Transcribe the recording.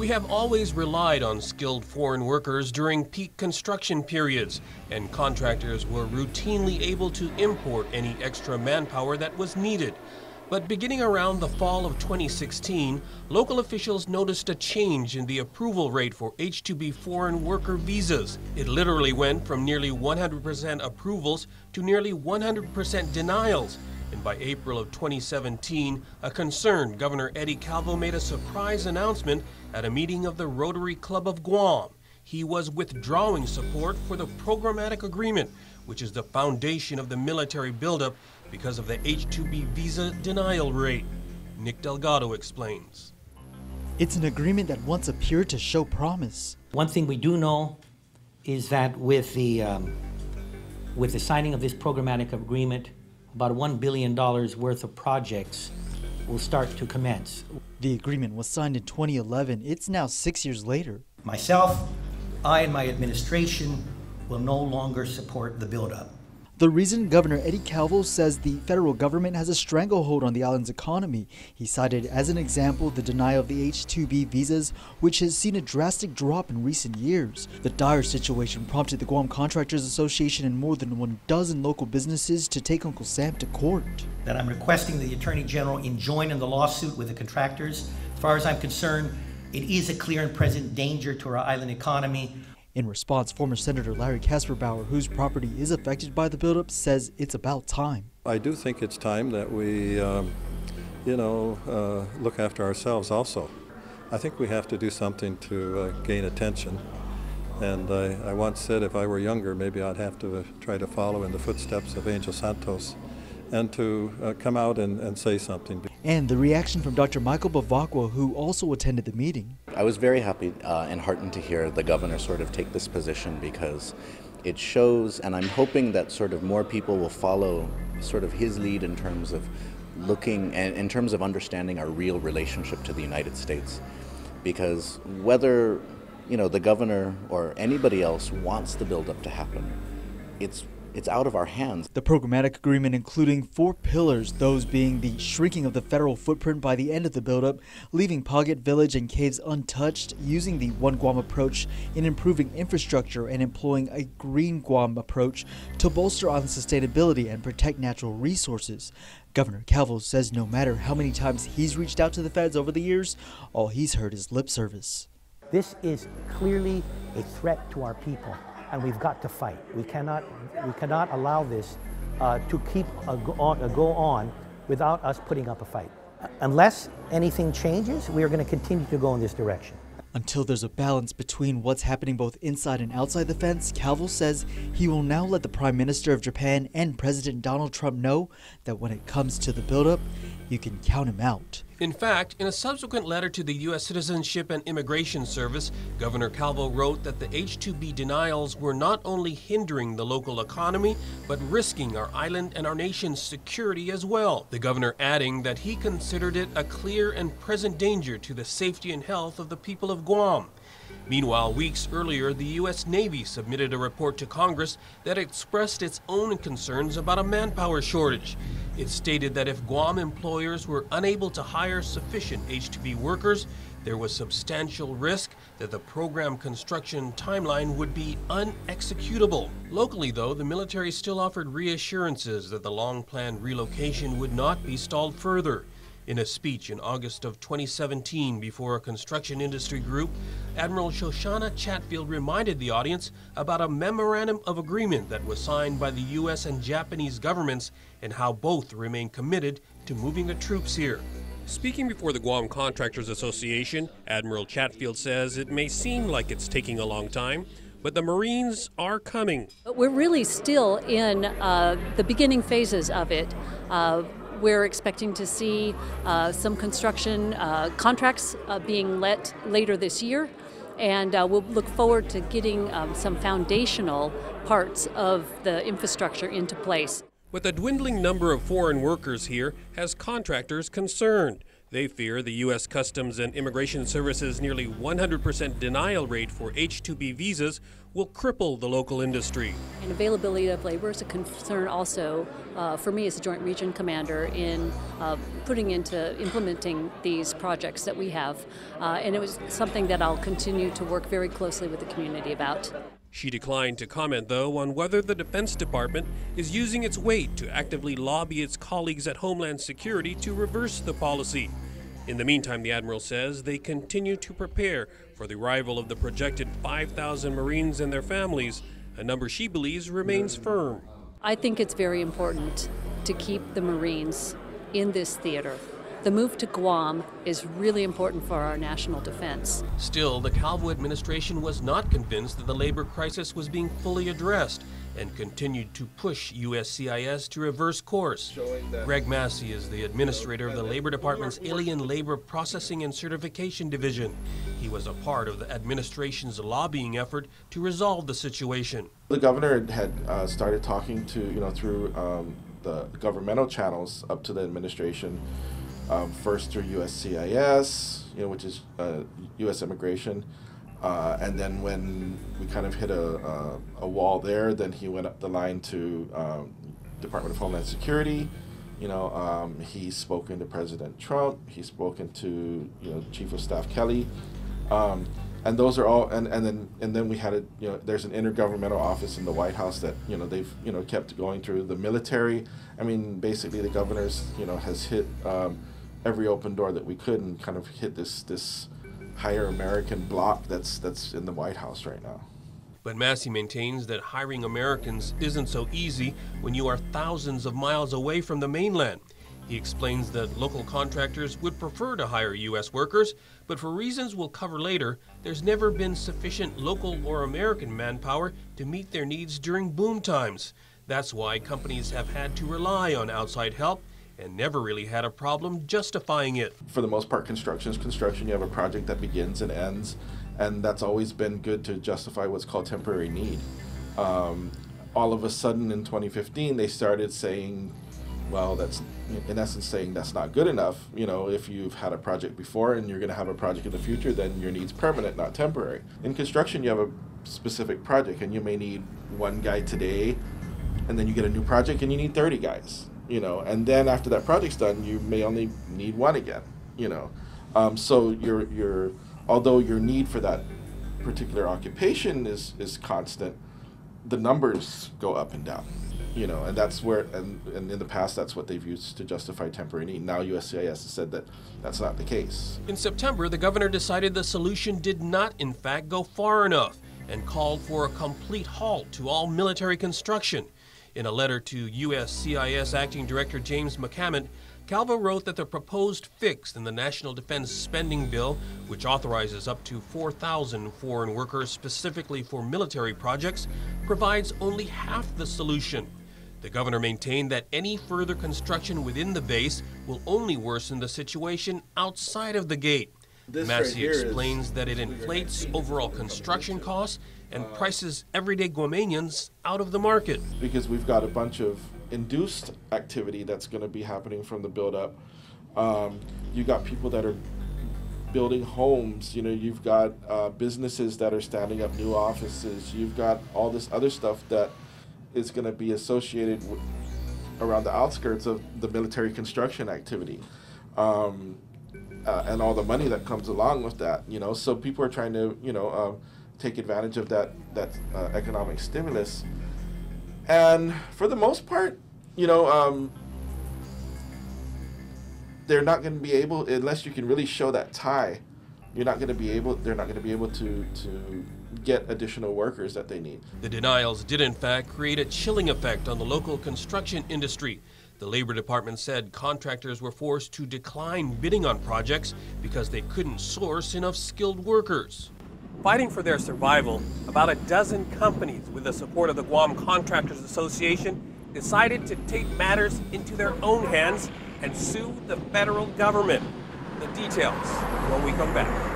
We have always relied on skilled foreign workers during peak construction periods, and contractors were routinely able to import any extra manpower that was needed. But beginning around the fall of 2016, local officials noticed a change in the approval rate for H-2B foreign worker visas. It literally went from nearly 100% approvals to nearly 100% denials. And by April of 2017, a concerned Governor Eddie Calvo made a surprise announcement at a meeting of the Rotary Club of Guam. He was withdrawing support for the programmatic agreement, which is the foundation of the military buildup because of the H-2B visa denial rate. Nick Delgado explains. It's an agreement that once appeared to show promise. One thing we do know is that with the signing of this programmatic agreement, about $1 billion worth of projects will start to commence. The agreement was signed in 2011. It's now 6 years later. Myself, I and my administration will no longer support the buildup. The reason Governor Eddie Calvo says the federal government has a stranglehold on the island's economy. He cited as an example the denial of the H-2B visas, which has seen a drastic drop in recent years. The dire situation prompted the Guam Contractors Association and more than 12 local businesses to take Uncle Sam to court. That I'm requesting the Attorney General enjoin in the lawsuit with the contractors. As far as I'm concerned, it is a clear and present danger to our island economy. In response, former Senator Larry Kasperbauer, whose property is affected by the buildup, says it's about time. I do think it's time that we, look after ourselves also. I think we have to do something to gain attention. And I once said if I were younger, maybe I'd have to try to follow in the footsteps of Angel Santos and to come out and say something. And the reaction from Dr. Michael Bavacqua, who also attended the meeting. I was very happy and heartened to hear the governor sort of take this position because it shows, and I'm hoping that sort of more people will follow sort of his lead in terms of looking and in terms of understanding our real relationship to the United States. Because whether, the governor or anybody else wants the buildup to happen, it's out of our hands. The programmatic agreement including 4 pillars, those being the shrinking of the federal footprint by the end of the buildup, leaving Paget Village and caves untouched, using the One Guam approach in improving infrastructure, and employing a Green Guam approach to bolster island sustainability and protect natural resources. Governor Calvo says no matter how many times he's reached out to the feds over the years, all he's heard is lip service. This is clearly a threat to our people, and we've got to fight. We cannot allow this to keep go on without us putting up a fight. Unless anything changes, we are going to continue to go in this direction. Until there's a balance between what's happening both inside and outside the fence, Calvo says he will now let the Prime Minister of Japan and President Donald Trump know that when it comes to the buildup, you can count him out. In fact, in a subsequent letter to the U.S. Citizenship and Immigration Service, Governor Calvo wrote that the H-2B denials were not only hindering the local economy, but risking our island and our nation's security as well. The governor adding that he considered it a clear and present danger to the safety and health of the people of Guam. Meanwhile, weeks earlier, the U.S. Navy submitted a report to Congress that expressed its own concerns about a manpower shortage. It stated that if Guam employers were unable to hire sufficient H-2B workers, there was substantial risk that the program construction timeline would be unexecutable. Locally, though, the military still offered reassurances that the long-planned relocation would not be stalled further. In a speech in August of 2017 before a construction industry group, Admiral Shoshana Chatfield reminded the audience about a memorandum of agreement that was signed by the U.S. and Japanese governments and how both remain committed to moving the troops here. Speaking before the Guam Contractors Association, Admiral Chatfield says it may seem like it's taking a long time, but the Marines are coming. We're really still in the beginning phases of it. We're expecting to see some construction contracts being let later this year, and we'll look forward to getting some foundational parts of the infrastructure into place. But the dwindling number of foreign workers here has contractors concerned. They fear the U.S. Customs and Immigration Service's nearly 100% denial rate for H-2B visas will cripple the local industry. And availability of labor is a concern also for me as a Joint Region Commander in implementing these projects that we have. And it was something that I'll continue to work very closely with the community about. She declined to comment, though, on whether the Defense Department is using its weight to actively lobby its colleagues at Homeland Security to reverse the policy. In the meantime, the Admiral says they continue to prepare for the arrival of the projected 5,000 Marines and their families, a number she believes remains firm. I think it's very important to keep the Marines in this theater. The move to Guam is really important for our national defense. Still, the Calvo administration was not convinced that the labor crisis was being fully addressed and continued to push USCIS to reverse course. Greg Massey is the administrator of the Labor Department's Alien Labor Processing and Certification Division. He was a part of the administration's lobbying effort to resolve the situation. The governor had started talking to, through the governmental channels up to the administration, first through USCIS, which is U.S. Immigration, and then when we kind of hit a wall there, then he went up the line to Department of Homeland Security. He's spoken to President Trump. He's spoken to Chief of Staff Kelly, and those are all. And then we had there's an intergovernmental office in the White House that they've kept going through the military. I mean, basically the governor's has hit every open door that we could and kind of hit this higher American bloc that's in the White House right now. But Massey maintains that hiring Americans isn't so easy when you are thousands of miles away from the mainland. He explains that local contractors would prefer to hire U.S. workers, but for reasons we'll cover later, there's never been sufficient local or American manpower to meet their needs during boom times. That's why companies have had to rely on outside help and never really had a problem justifying it. For the most part, construction is construction. You have a project that begins and ends, and that's always been good to justify what's called temporary need. All of a sudden in 2015, they started saying, well, that's in essence saying that's not good enough. If you've had a project before and you're going to have a project in the future, then your need's permanent, not temporary. In construction, you have a specific project, and you may need one guy today, and then you get a new project and you need 30 guys. And then after that project's done, you may only need one again. So your although your need for that particular occupation is constant, the numbers go up and down. And that's where and in the past that's what they've used to justify temporary need. Now USCIS has said that that's not the case. In September, the governor decided the solution did not in fact go far enough and called for a complete halt to all military construction. In a letter to USCIS Acting Director James McCammon, Calvo wrote that the proposed fix in the National Defense Spending Bill, which authorizes up to 4,000 foreign workers specifically for military projects, provides only half the solution. The governor maintained that any further construction within the base will only worsen the situation outside of the gate. Massey explains that it inflates overall construction costs and prices everyday Guamanians out of the market. Because we've got a bunch of induced activity that's going to be happening from the buildup. You got people that are building homes. You've got businesses that are standing up new offices. You've got all this other stuff that is going to be associated around the outskirts of the military construction activity. And all the money that comes along with that, so people are trying to, take advantage of that economic stimulus. And for the most part, they're not going to be able, unless you can really show that tie, they're not going to be able to get additional workers that they need. The denials did in fact create a chilling effect on the local construction industry. The Labor Department said contractors were forced to decline bidding on projects because they couldn't source enough skilled workers. Fighting for their survival, about a dozen companies with the support of the Guam Contractors Association decided to take matters into their own hands and sue the federal government. The details when we come back.